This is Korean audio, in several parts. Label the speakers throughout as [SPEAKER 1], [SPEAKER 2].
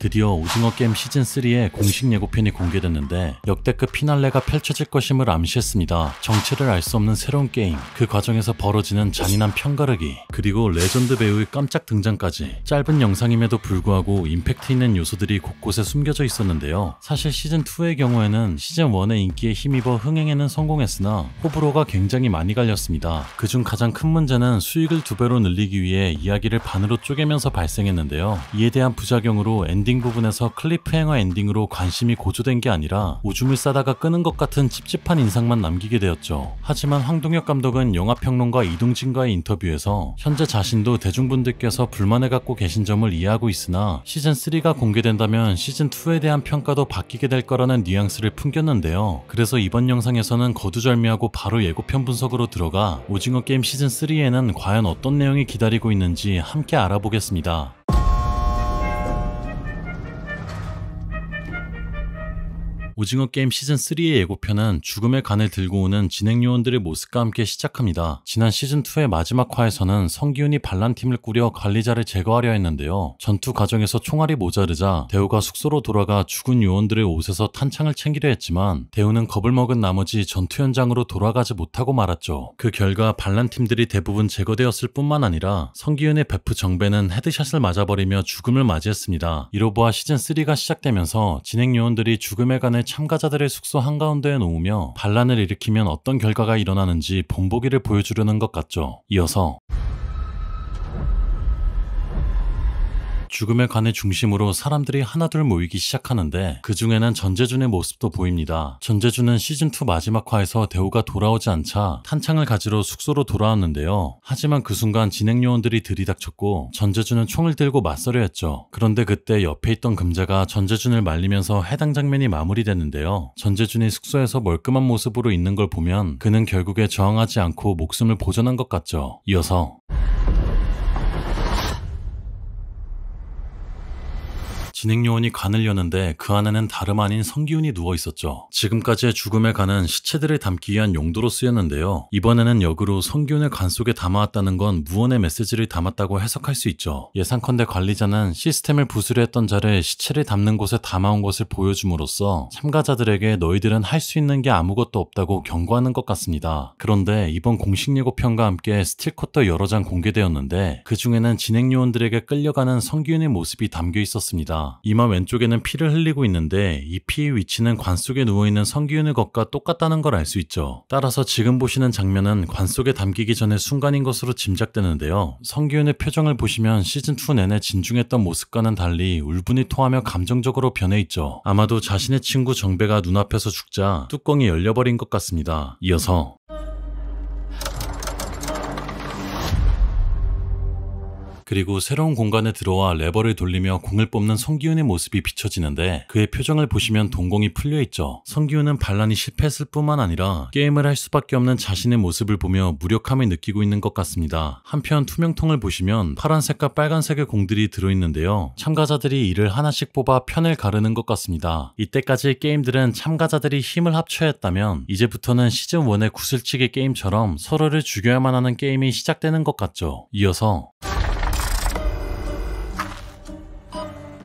[SPEAKER 1] 드디어 오징어 게임 시즌3의 공식 예고편이 공개됐는데 역대급 피날레가 펼쳐질 것임을 암시했습니다. 정체를 알 수 없는 새로운 게임, 그 과정에서 벌어지는 잔인한 편가르기, 그리고 레전드 배우의 깜짝 등장까지. 짧은 영상임에도 불구하고 임팩트 있는 요소들이 곳곳에 숨겨져 있었는데요. 사실 시즌2의 경우에는 시즌1의 인기에 힘입어 흥행에는 성공했으나 호불호가 굉장히 많이 갈렸습니다. 그중 가장 큰 문제는 수익을 2배로 늘리기 위해 이야기를 반으로 쪼개면서 발생했는데요. 이에 대한 부작용으로 엔딩 부분에서 클리프행어 엔딩으로 관심이 고조된 게 아니라 오줌을 싸다가 끄는 것 같은 찝찝한 인상만 남기게 되었죠. 하지만 황동혁 감독은 영화평론가 이동진과의 인터뷰에서 현재 자신도 대중분들께서 불만을 갖고 계신 점을 이해하고 있으나 시즌3가 공개된다면 시즌2에 대한 평가도 바뀌게 될 거라는 뉘앙스를 풍겼는데요. 그래서 이번 영상에서는 거두절미하고 바로 예고편 분석으로 들어가 오징어 게임 시즌3에는 과연 어떤 내용이 기다리고 있는지 함께 알아보겠습니다. 오징어 게임 시즌3의 예고편은 죽음의 간을 들고 오는 진행 요원들의 모습과 함께 시작합니다. 지난 시즌2의 마지막 화에서는 성기훈이 반란팀을 꾸려 관리자를 제거하려 했는데요. 전투 과정에서 총알이 모자르자 대우가 숙소로 돌아가 죽은 요원들의 옷에서 탄창을 챙기려 했지만 대우는 겁을 먹은 나머지 전투 현장으로 돌아가지 못하고 말았죠. 그 결과 반란팀들이 대부분 제거되었을 뿐만 아니라 성기훈의 베프 정배는 헤드샷을 맞아버리며 죽음을 맞이했습니다. 이로 보아 시즌3가 시작되면서 진행 요원들이 죽음의 간을 참가자들의 숙소 한가운데에 놓으며 반란을 일으키면 어떤 결과가 일어나는지 본보기를 보여주려는 것 같죠. 이어서 죽음의 간의 중심으로 사람들이 하나둘 모이기 시작하는데 그 중에는 전재준의 모습도 보입니다. 전재준은 시즌2 마지막 화에서 대우가 돌아오지 않자 탄창을 가지러 숙소로 돌아왔는데요. 하지만 그 순간 진행 요원들이 들이닥쳤고 전재준은 총을 들고 맞서려 했죠. 그런데 그때 옆에 있던 금자가 전재준을 말리면서 해당 장면이 마무리됐는데요. 전재준이 숙소에서 멀끔한 모습으로 있는 걸 보면 그는 결국에 저항하지 않고 목숨을 보존한 것 같죠. 이어서 진행 요원이 간을 여는데 그 안에는 다름 아닌 성기훈이 누워있었죠. 지금까지의 죽음의 간은 시체들을 담기 위한 용도로 쓰였는데요. 이번에는 역으로 성기훈의 간 속에 담아왔다는 건 무언의 메시지를 담았다고 해석할 수 있죠. 예상컨대 관리자는 시스템을 부수려 했던 자를 시체를 담는 곳에 담아온 것을 보여줌으로써 참가자들에게 너희들은 할 수 있는 게 아무것도 없다고 경고하는 것 같습니다. 그런데 이번 공식 예고편과 함께 스틸컷도 여러 장 공개되었는데 그 중에는 진행 요원들에게 끌려가는 성기훈의 모습이 담겨 있었습니다. 이마 왼쪽에는 피를 흘리고 있는데 이 피의 위치는 관 속에 누워있는 성기훈의 것과 똑같다는 걸 알 수 있죠. 따라서 지금 보시는 장면은 관 속에 담기기 전의 순간인 것으로 짐작되는데요. 성기훈의 표정을 보시면 시즌2 내내 진중했던 모습과는 달리 울분이 토하며 감정적으로 변해있죠. 아마도 자신의 친구 정배가 눈앞에서 죽자 뚜껑이 열려버린 것 같습니다. 이어서 그리고 새로운 공간에 들어와 레버를 돌리며 공을 뽑는 성기훈의 모습이 비춰지는데 그의 표정을 보시면 동공이 풀려있죠. 성기훈은 반란이 실패했을 뿐만 아니라 게임을 할 수밖에 없는 자신의 모습을 보며 무력함을 느끼고 있는 것 같습니다. 한편 투명통을 보시면 파란색과 빨간색의 공들이 들어있는데요. 참가자들이 이를 하나씩 뽑아 편을 가르는 것 같습니다. 이때까지의 게임들은 참가자들이 힘을 합쳐야 했다면 이제부터는 시즌1의 구슬치기 게임처럼 서로를 죽여야만 하는 게임이 시작되는 것 같죠. 이어서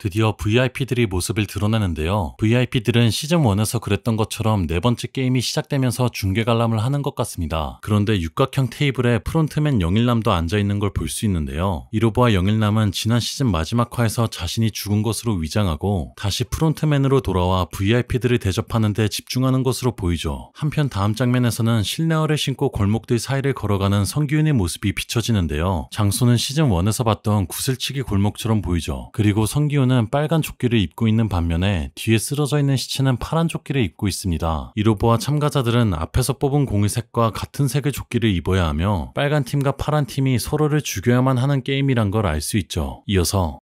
[SPEAKER 1] 드디어 VIP들이 모습을 드러내는데요. VIP들은 시즌1에서 그랬던 것처럼 네 번째 게임이 시작되면서 중계 관람을 하는 것 같습니다. 그런데 육각형 테이블에 프론트맨 영일남도 앉아있는 걸 볼 수 있는데요. 이로 보아 영일남은 지난 시즌 마지막 화에서 자신이 죽은 것으로 위장하고 다시 프론트맨으로 돌아와 VIP들을 대접하는 데 집중하는 것으로 보이죠. 한편 다음 장면에서는 실내화를 신고 골목들 사이를 걸어가는 성기훈의 모습이 비춰지는데요. 장소는 시즌1에서 봤던 구슬치기 골목처럼 보이죠. 그리고 성기훈 는 빨간 조끼를 입고 있는 반면에 뒤에 쓰러져 있는 시체는 파란 조끼를 입고 있습니다. 이로 보아 참가자들은 앞에서 뽑은 공의 색과 같은 색의 조끼를 입어야 하며 빨간 팀과 파란 팀이 서로를 죽여야만 하는 게임이란 걸 알 수 있죠. 이어서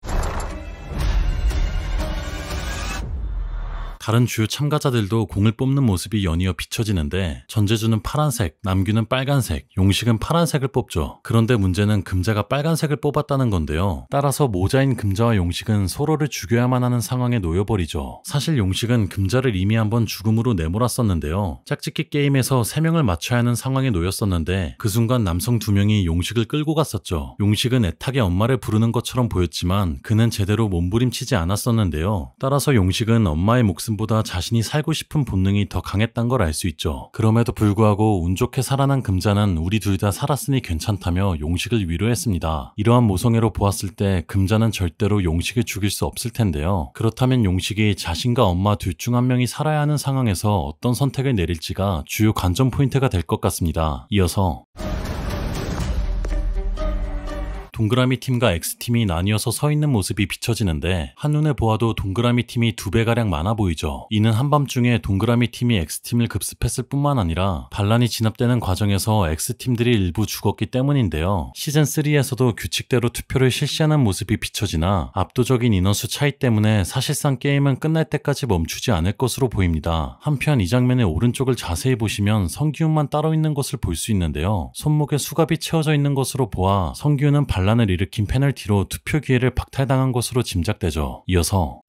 [SPEAKER 1] 다른 주요 참가자들도 공을 뽑는 모습이 연이어 비춰지는데 전재준은 파란색, 남규는 빨간색, 용식은 파란색을 뽑죠. 그런데 문제는 금자가 빨간색을 뽑았다는 건데요. 따라서 모자인 금자와 용식은 서로를 죽여야만 하는 상황에 놓여버리죠. 사실 용식은 금자를 이미 한번 죽음으로 내몰았었는데요. 짝짓기 게임에서 3명을 맞춰야 하는 상황에 놓였었는데 그 순간 남성 2명이 용식을 끌고 갔었죠. 용식은 애타게 엄마를 부르는 것처럼 보였지만 그는 제대로 몸부림치지 않았었는데요. 따라서 용식은 엄마의 목숨보다 자신이 살고 싶은 본능이 더 강했단 걸 알 수 있죠. 그럼에도 불구하고 운 좋게 살아난 금자는 우리 둘 다 살았으니 괜찮다며 용식을 위로했습니다. 이러한 모성애로 보았을 때 금자는 절대로 용식을 죽일 수 없을 텐데요. 그렇다면 용식이 자신과 엄마 둘 중 한 명이 살아야 하는 상황에서 어떤 선택을 내릴지가 주요 관전 포인트가 될 것 같습니다. 이어서 동그라미 팀과 X팀이 나뉘어서 서 있는 모습이 비춰지는데 한눈에 보아도 동그라미 팀이 2배가량 많아 보이죠. 이는 한밤중에 동그라미 팀이 X팀을 급습했을 뿐만 아니라 반란이 진압되는 과정에서 X팀들이 일부 죽었기 때문인데요. 시즌3에서도 규칙대로 투표를 실시하는 모습이 비춰지나 압도적인 인원수 차이 때문에 사실상 게임은 끝날 때까지 멈추지 않을 것으로 보입니다. 한편 이 장면의 오른쪽을 자세히 보시면 성기훈만 따로 있는 것을 볼 수 있는데요. 손목에 수갑이 채워져 있는 것으로 보아 성기훈은 반란을 일으킨 페널티로 투표 기회를 박탈당한 것으로 짐작되죠. 이어서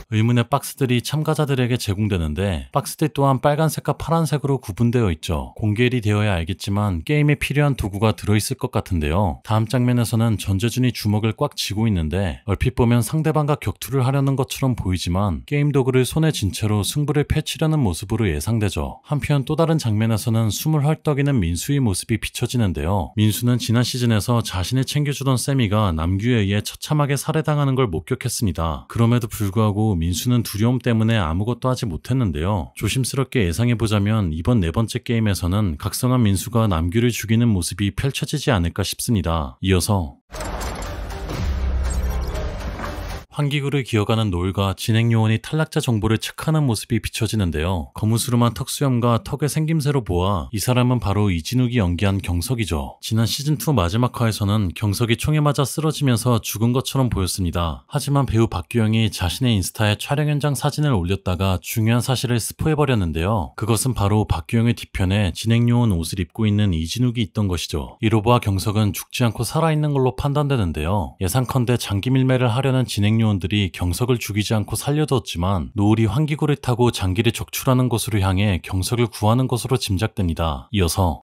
[SPEAKER 1] 의문의 박스들이 참가자들에게 제공되는데 박스들 또한 빨간색과 파란색으로 구분되어 있죠. 공개일이 되어야 알겠지만 게임에 필요한 도구가 들어있을 것 같은데요. 다음 장면에서는 전재준이 주먹을 꽉 쥐고 있는데 얼핏 보면 상대방과 격투를 하려는 것처럼 보이지만 게임 도구를 손에 쥔 채로 승부를 펼치려는 모습으로 예상되죠. 한편 또 다른 장면에서는 숨을 헐떡이는 민수의 모습이 비춰지는데요. 민수는 지난 시즌에서 자신을 챙겨주던 세미가 남규에 의해 처참하게 살해당하는 걸 목격했습니다. 그럼에도 불구하고 민수는 두려움 때문에 아무것도 하지 못했는데요. 조심스럽게 예상해보자면 이번 4번째 게임에서는 각성한 민수가 남규를 죽이는 모습이 펼쳐지지 않을까 싶습니다. 이어서 환기구를 기어가는 노을과 진행요원이 탈락자 정보를 체크하는 모습이 비춰지는데요. 거무스름한 턱수염과 턱의 생김새로 보아 이 사람은 바로 이진욱이 연기한 경석이죠. 지난 시즌2 마지막 화에서는 경석이 총에 맞아 쓰러지면서 죽은 것처럼 보였습니다. 하지만 배우 박규영이 자신의 인스타에 촬영 현장 사진을 올렸다가 중요한 사실을 스포해버렸는데요. 그것은 바로 박규영의 뒤편에 진행요원 옷을 입고 있는 이진욱이 있던 것이죠. 이로 보아 경석은 죽지 않고 살아있는 걸로 판단되는데요. 예상컨대 장기 밀매를 하려는 진행요원 들이 경석을 죽이지 않고 살려두었지만 노을이 환기구를 타고 장기를 적출하는 곳으로 향해 경석을 구하는 것으로 짐작됩니다. 이어서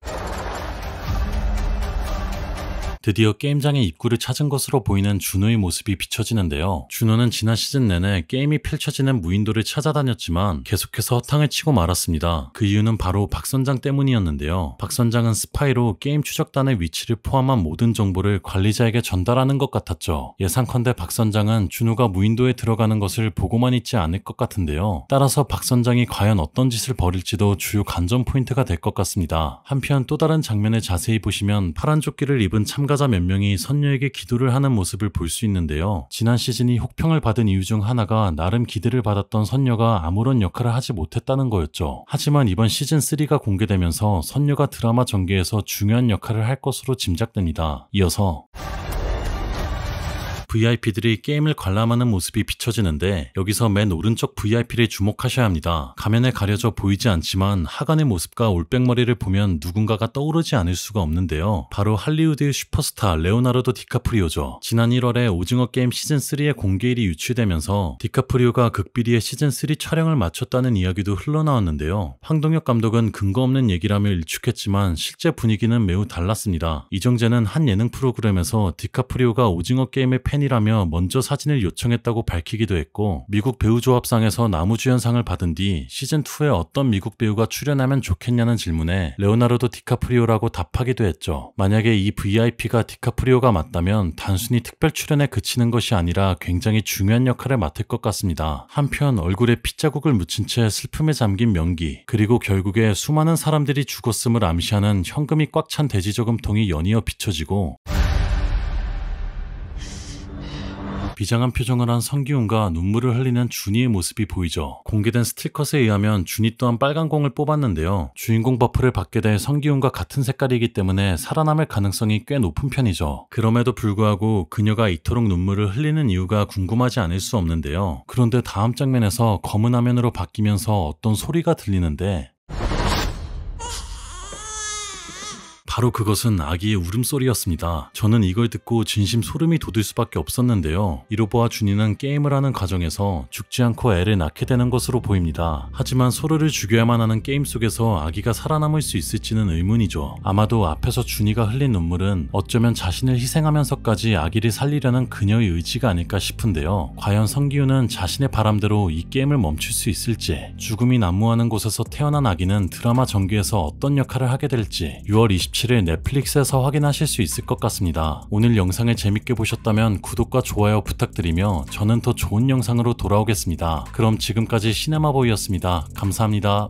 [SPEAKER 1] 드디어 게임장의 입구를 찾은 것으로 보이는 준호의 모습이 비춰지는데요. 준호는 지난 시즌 내내 게임이 펼쳐지는 무인도를 찾아다녔지만 계속해서 허탕을 치고 말았습니다. 그 이유는 바로 박 선장 때문이었는데요. 박 선장은 스파이로 게임 추적단의 위치를 포함한 모든 정보를 관리자에게 전달하는 것 같았죠. 예상컨대 박 선장은 준호가 무인도에 들어가는 것을 보고만 있지 않을 것 같은데요. 따라서 박 선장이 과연 어떤 짓을 벌일지도 주요 관전 포인트가 될 것 같습니다. 한편 또 다른 장면을 자세히 보시면 파란 조끼를 입은 참가자 몇 명이 선녀에게 기도를 하는 모습을 볼 수 있는데요. 지난 시즌이 혹평을 받은 이유 중 하나가 나름 기대를 받았던 선녀가 아무런 역할을 하지 못했다는 거였죠. 하지만 이번 시즌3가 공개되면서 선녀가 드라마 전개에서 중요한 역할을 할 것으로 짐작됩니다. 이어서 VIP들이 게임을 관람하는 모습이 비춰지는데 여기서 맨 오른쪽 VIP를 주목하셔야 합니다. 가면에 가려져 보이지 않지만 하관의 모습과 올백머리를 보면 누군가가 떠오르지 않을 수가 없는데요. 바로 할리우드의 슈퍼스타 레오나르도 디카프리오죠. 지난 1월에 오징어 게임 시즌3의 공개일이 유출되면서 디카프리오가 극비리의 시즌3 촬영을 마쳤다는 이야기도 흘러나왔는데요. 황동혁 감독은 근거 없는 얘기라며 일축했지만 실제 분위기는 매우 달랐습니다. 이정재는 한 예능 프로그램에서 디카프리오가 오징어 게임의 팬이라며 먼저 사진을 요청했다고 밝히기도 했고 미국 배우조합상에서 나무주연상을 받은 뒤 시즌2에 어떤 미국 배우가 출연하면 좋겠냐는 질문에 레오나르도 디카프리오라고 답하기도 했죠. 만약에 이 VIP가 디카프리오가 맞다면 단순히 특별 출연에 그치는 것이 아니라 굉장히 중요한 역할을 맡을 것 같습니다. 한편 얼굴에 핏자국을 묻힌 채 슬픔에 잠긴 명기, 그리고 결국에 수많은 사람들이 죽었음을 암시하는 현금이 꽉 찬 돼지 저금통이 연이어 비춰지고 비장한 표정을 한 성기훈과 눈물을 흘리는 준이의 모습이 보이죠. 공개된 스틸컷에 의하면 준이 또한 빨간 공을 뽑았는데요. 주인공 버프를 받게 될 성기훈과 같은 색깔이기 때문에 살아남을 가능성이 꽤 높은 편이죠. 그럼에도 불구하고 그녀가 이토록 눈물을 흘리는 이유가 궁금하지 않을 수 없는데요. 그런데 다음 장면에서 검은 화면으로 바뀌면서 어떤 소리가 들리는데 바로 그것은 아기의 울음소리였습니다. 저는 이걸 듣고 진심 소름이 돋을 수밖에 없었는데요. 이로 보아 준이는 게임을 하는 과정에서 죽지 않고 애를 낳게 되는 것으로 보입니다. 하지만 소르를 죽여야만 하는 게임 속에서 아기가 살아남을 수 있을지는 의문이죠. 아마도 앞에서 준이가 흘린 눈물은 어쩌면 자신을 희생하면서까지 아기를 살리려는 그녀의 의지가 아닐까 싶은데요. 과연 성기훈은 자신의 바람대로 이 게임을 멈출 수 있을지, 죽음이 난무하는 곳에서 태어난 아기는 드라마 전개에서 어떤 역할을 하게 될지 6월 27일 넷플릭스에서 확인하실 수 있을 것 같습니다. 오늘 영상을 재밌게 보셨다면 구독과 좋아요 부탁드리며 저는 더 좋은 영상으로 돌아오겠습니다. 그럼 지금까지 시네마보이였습니다. 감사합니다.